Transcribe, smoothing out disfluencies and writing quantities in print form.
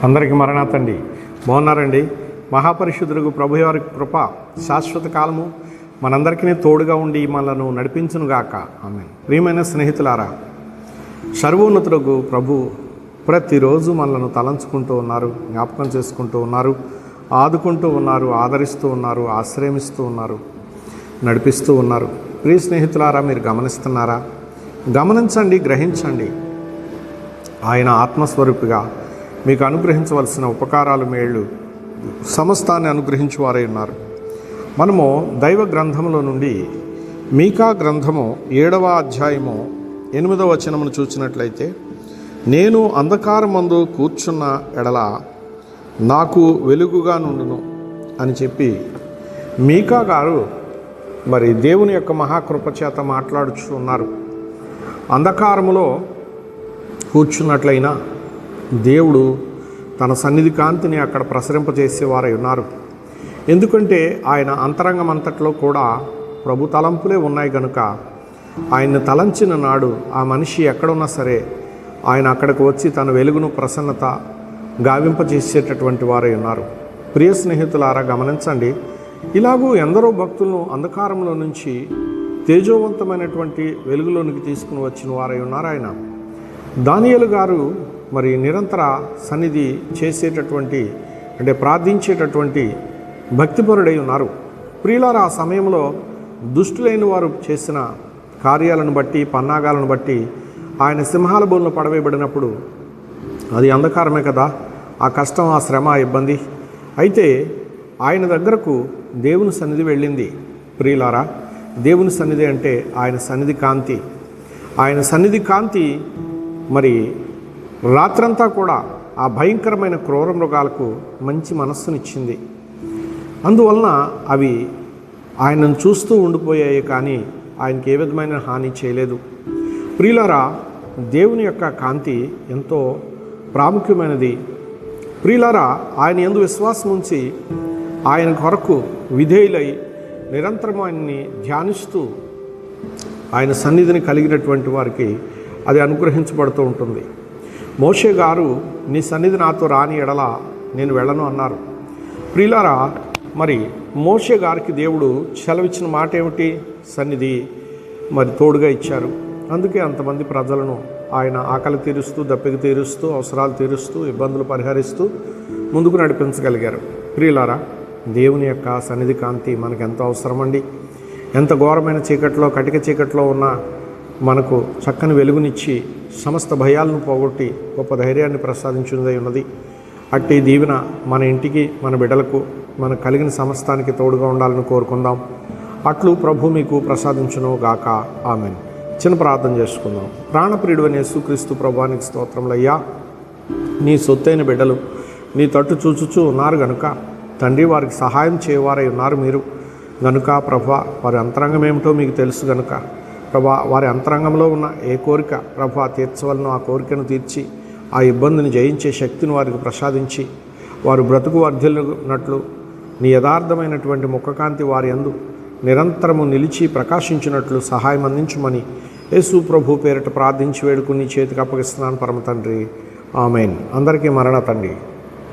అందరికీ మరణాతండి. బాగున్నారండి? మహాపరిశుద్ధులకు ప్రభువారి కృప శాశ్వత కాలము మనందరికీ తోడుగా ఉండి మనలను నడిపించునుగాక. ఆమేన్. ప్రియమైన స్నేహితులారా, సర్వోన్నతులకు ప్రభు ప్రతిరోజు మనలను తలంచుకుంటూ ఉన్నారు, జ్ఞాపకం చేసుకుంటూ ఉన్నారు, ఆదుకుంటూ ఉన్నారు, ఆదరిస్తూ ఉన్నారు, ఆశ్రయమిస్తూ ఉన్నారు, నడిపిస్తూ ఉన్నారు. ప్రియ స్నేహితులారా, మీరు గమనిస్తున్నారా? గమనించండి, గ్రహించండి. ఆయన ఆత్మస్వరూపిగా మీకు అనుగ్రహించవలసిన ఉపకారాలు, మేళ్ళు సమస్తాన్ని అనుగ్రహించువారై ఉన్నారు. మనము దైవ గ్రంథములో నుండి మీకా గ్రంథము 7వ అధ్యాయము 8వ వచనమును చూసినట్లయితే, నేను అంధకారమందు కూర్చున్న ఎడల నాకు వెలుగుగా నుండును అని చెప్పి మీకా గారు మరి దేవుని యొక్క మహాకృప చేత మాట్లాడుచు ఉన్నారు. అంధకారములో కూర్చున్నట్లయినా దేవుడు తన సన్నిధి కాంతిని అక్కడ ప్రసరింపజేసేవారై ఉన్నారు. ఎందుకంటే ఆయన అంతరంగం అంతట్లో కూడా ప్రభు తలంపులే ఉన్నాయి కనుక ఆయన్ని తలంచిన నాడు ఆ మనిషి ఎక్కడున్నా సరే ఆయన అక్కడికి వచ్చి తన వెలుగును, ప్రసన్నత గావింపజేసేటటువంటి వారై ఉన్నారు. ప్రియ స్నేహితులారా, గమనించండి. ఇలాగూ ఎందరో భక్తులను అంధకారంలో నుంచి తేజోవంతమైనటువంటి వెలుగులోనికి తీసుకుని వచ్చిన వారై ఉన్నారు ఆయన. దానియేలు గారు మరి నిరంతర సన్నిధి చేసేటటువంటి, అంటే ప్రార్థించేటటువంటి భక్తిపరుడై ఉన్నారు. ప్రియులారా, ఆ సమయంలో దుష్టులైన వారు చేసిన కార్యాలను బట్టి, పన్నాగాలను బట్టి ఆయన సింహాల బోలును పడవేయబడినప్పుడు అది అంధకారమే కదా, ఆ కష్టం, ఆ శ్రమ, ఆ ఇబ్బంది. అయితే ఆయన దగ్గరకు దేవుని సన్నిధి వెళ్ళింది. ప్రియులారా, దేవుని సన్నిధి అంటే ఆయన సన్నిధి కాంతి. ఆయన సన్నిధి కాంతి మరి రాత్రంతా కూడా ఆ భయంకరమైన క్రూర మృగాలకు మంచి మనస్సునిచ్చింది. అందువలన అవి ఆయనను చూస్తూ ఉండిపోయాయి, కానీ ఆయనకి ఏ విధమైన హాని చేయలేదు. ప్రియులారా, దేవుని యొక్క కాంతి ఎంతో ప్రాముఖ్యమైనది. ప్రియులారా, ఆయన యందు విశ్వాసం ఉంచి ఆయన కొరకు విధేయులై నిరంతరం ఆయన్ని ధ్యానిస్తూ ఆయన సన్నిధిని కలిగినటువంటి వారికి అది అనుగ్రహించబడుతూ ఉంటుంది. మోషే గారు, నీ సన్నిధి నాతో రాని ఎడల నేను వెళ్ళను అన్నారు. ప్రియులారా, మరి మోషే గారికి దేవుడు సెలవిచ్చిన మాట ఏమిటి? సన్నిధి మరి తోడుగా ఇచ్చారు. అందుకే అంతమంది ప్రజలను ఆయన ఆకలి తీరుస్తూ, దప్పిక తీరుస్తూ, అవసరాలు తీరుస్తూ, ఇబ్బందులు పరిహరిస్తూ ముందుకు నడిపించగలిగారు. ప్రియులారా, దేవుని యొక్క సన్నిధి కాంతి మనకు ఎంతో అవసరమండి. ఎంత ఘోరమైన చీకట్లో, కటిక చీకట్లో ఉన్న మనకు చక్కని వెలుగునిచ్చి సమస్త భయాలను పోగొట్టి గొప్ప ధైర్యాన్ని ప్రసాదించున్నదై ఉన్నది. అట్టి దీవెన మన ఇంటికి, మన బిడ్డలకు, మనకు కలిగిన సమస్తానికి తోడుగా ఉండాలని కోరుకుందాం. అట్లు ప్రభు మీకు ప్రసాదించును గాక. ఆమేన్. చిన్న ప్రార్థన చేసుకుందాం. ప్రాణప్రియుడు అనే యేసుక్రీస్తు ప్రభువానికి స్తోత్రములయ్యా. నీ సొత్తైన బిడ్డలు నీ తట్టు చూచుచూ ఉన్నారు గనుక తండ్రి, వారికి సహాయం చేయవారై ఉన్నారు మీరు గనుక ప్రభా, వారి అంతరంగం ఏమిటో మీకు తెలుసు గనుక ప్రభా, వారి అంతరంగంలో ఉన్న ఏ కోరిక ప్రభా తీర్చవలనో ఆ కోరికను తీర్చి ఆ ఇబ్బందిని జయించే శక్తిని వారికి ప్రసాదించి వారు బ్రతుకు వర్ధిల్లునట్లు నీ యథార్థమైనటువంటి ముఖకాంతి వారి యందు నిరంతరము నిలిచి ప్రకాశించినట్లు సహాయం అందించుమని యేసు ప్రభు పేరిట ప్రార్థించి వేడుకుని చేతికి అప్పగిస్తున్నాను పరమ తండ్రి. ఆమేన్. అందరికీ మరణ తండ్రి.